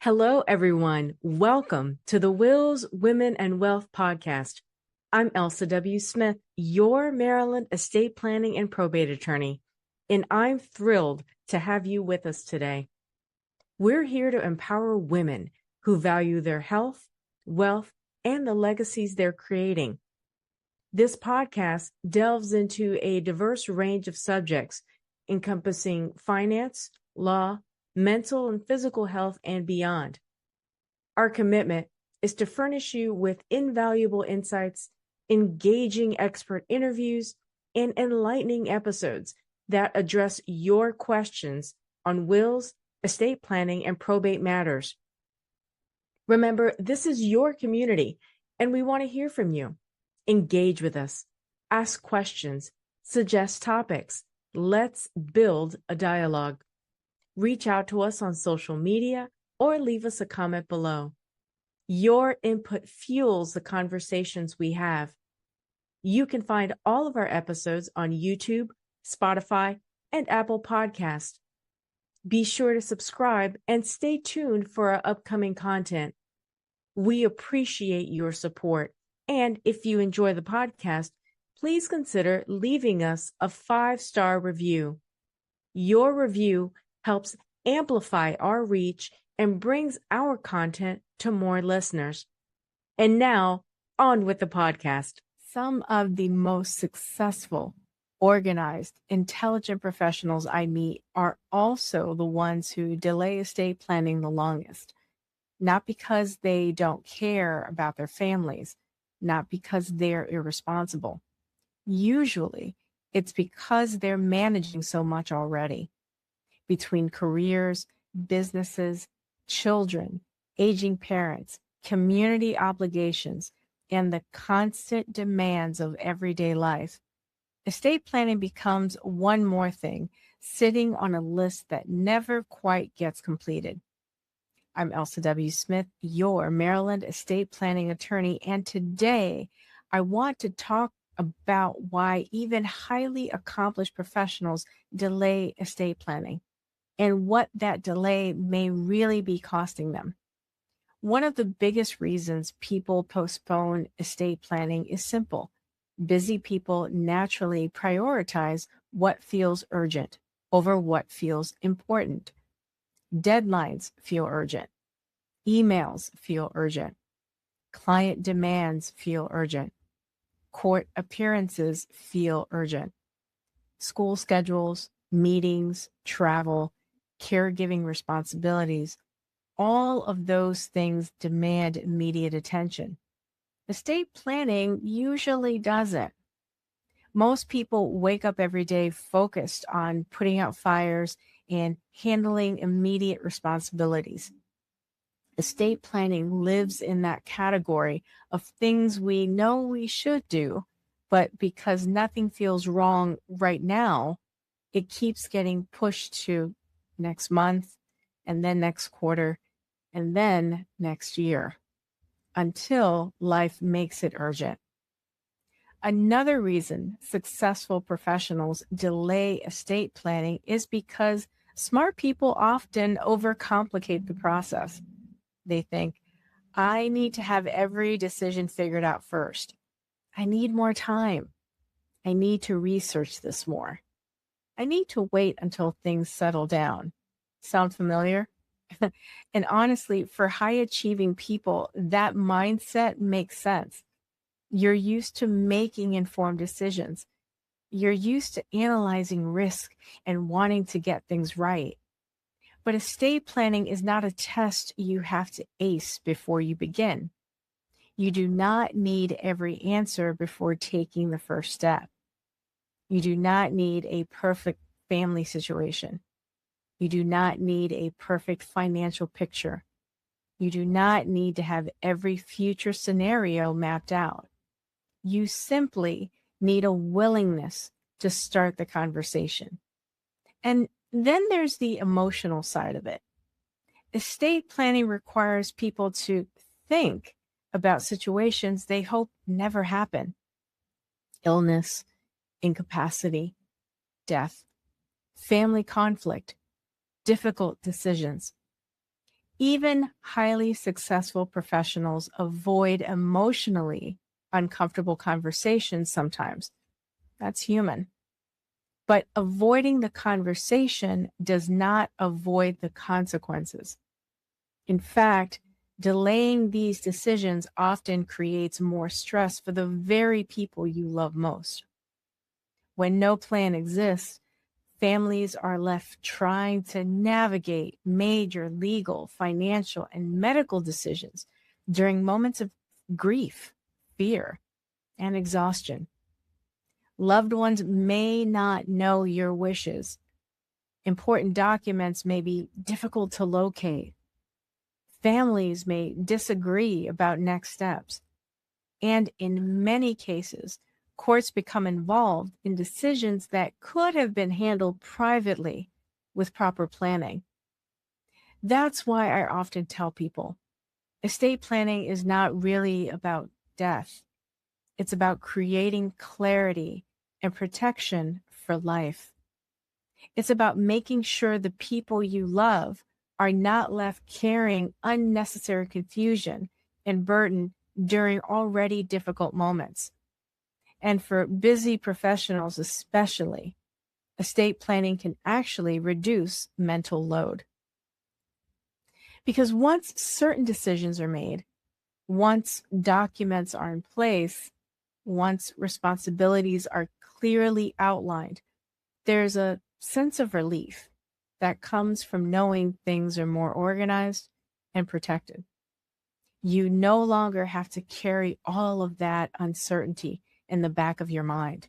Hello, everyone. Welcome to the Wills, Women, and Wealth podcast. I'm Elsa W. Smith, your Maryland estate planning and probate attorney, and I'm thrilled to have you with us today. We're here to empower women who value their health, wealth, and the legacies they're creating. This podcast delves into a diverse range of subjects encompassing finance, law, mental and physical health, and beyond. Our commitment is to furnish you with invaluable insights, engaging expert interviews, and enlightening episodes that address your questions on wills, estate planning, and probate matters. Remember, this is your community, and we want to hear from you. Engage with us, ask questions, suggest topics. Let's build a dialogue. Reach out to us on social media or leave us a comment below. Your input fuels the conversations we have. You can find all of our episodes on YouTube, Spotify, and Apple Podcasts. Be sure to subscribe and stay tuned for our upcoming content. We appreciate your support, and if you enjoy the podcast, please consider leaving us a 5-star review. Your review helps amplify our reach and brings our content to more listeners. And now, on with the podcast. Some of the most successful, organized, intelligent professionals I meet are also the ones who delay estate planning the longest. Not because they don't care about their families, not because they're irresponsible. Usually, it's because they're managing so much already. Between careers, businesses, children, aging parents, community obligations, and the constant demands of everyday life, estate planning becomes one more thing sitting on a list that never quite gets completed. I'm Elsa W. Smith, your Maryland estate planning attorney, and today I want to talk about why even highly accomplished professionals delay estate planning and what that delay may really be costing them. One of the biggest reasons people postpone estate planning is simple. Busy people naturally prioritize what feels urgent over what feels important. Deadlines feel urgent. Emails feel urgent. Client demands feel urgent. Court appearances feel urgent. School schedules, meetings, travel, caregiving responsibilities, all of those things demand immediate attention. Estate planning usually doesn't. Most people wake up every day focused on putting out fires and handling immediate responsibilities. Estate planning lives in that category of things we know we should do, but because nothing feels wrong right now, it keeps getting pushed to next month, and then next quarter, and then next year, until life makes it urgent. Another reason successful professionals delay estate planning is because smart people often overcomplicate the process. They think, I need to have every decision figured out first. I need more time. I need to research this more. I need to wait until things settle down. Sound familiar? And honestly, for high achieving people, that mindset makes sense. You're used to making informed decisions. You're used to analyzing risk and wanting to get things right. But estate planning is not a test you have to ace before you begin. You do not need every answer before taking the first step. You do not need a perfect family situation. You do not need a perfect financial picture. You do not need to have every future scenario mapped out. You simply need a willingness to start the conversation. And then there's the emotional side of it. Estate planning requires people to think about situations they hope never happen. Illness, incapacity, death, family conflict, difficult decisions. Even highly successful professionals avoid emotionally uncomfortable conversations sometimes. That's human. But avoiding the conversation does not avoid the consequences. In fact, delaying these decisions often creates more stress for the very people you love most. When no plan exists, families are left trying to navigate major legal, financial, and medical decisions during moments of grief, fear, and exhaustion. Loved ones may not know your wishes. Important documents may be difficult to locate. Families may disagree about next steps. And in many cases, courts become involved in decisions that could have been handled privately with proper planning. That's why I often tell people estate planning is not really about death. It's about creating clarity and protection for life. It's about making sure the people you love are not left carrying unnecessary confusion and burden during already difficult moments. And for busy professionals especially, estate planning can actually reduce mental load. Because once certain decisions are made, once documents are in place, once responsibilities are clearly outlined, there's a sense of relief that comes from knowing things are more organized and protected. You no longer have to carry all of that uncertainty in the back of your mind.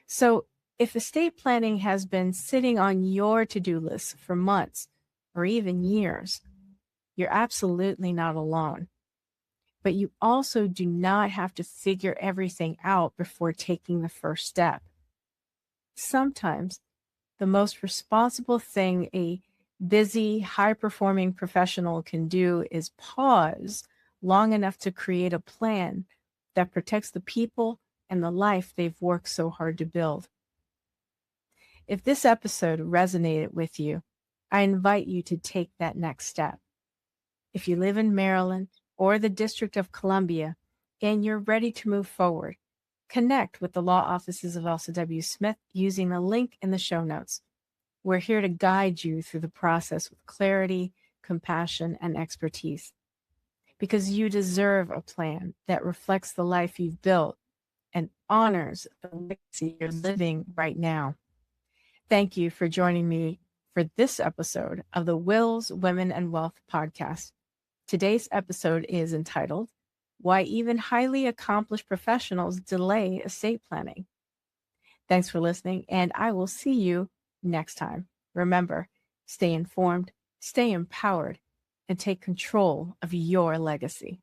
So, if estate planning has been sitting on your to-do list for months or even years, you're absolutely not alone. But you also do not have to figure everything out before taking the first step. Sometimes the most responsible thing a busy, high-performing professional can do is pause long enough to create a plan that protects the people and the life they've worked so hard to build. If this episode resonated with you, I invite you to take that next step. If you live in Maryland or the District of Columbia and you're ready to move forward, connect with the law offices of Elsa W. Smith using the link in the show notes. We're here to guide you through the process with clarity, compassion, and expertise. Because you deserve a plan that reflects the life you've built and honors the legacy you're living right now. Thank you for joining me for this episode of the Wills, Women, and Wealth podcast. Today's episode is entitled, Why Even Highly Accomplished Professionals Delay Estate Planning. Thanks for listening, and I will see you next time. Remember, stay informed, stay empowered, and take control of your legacy.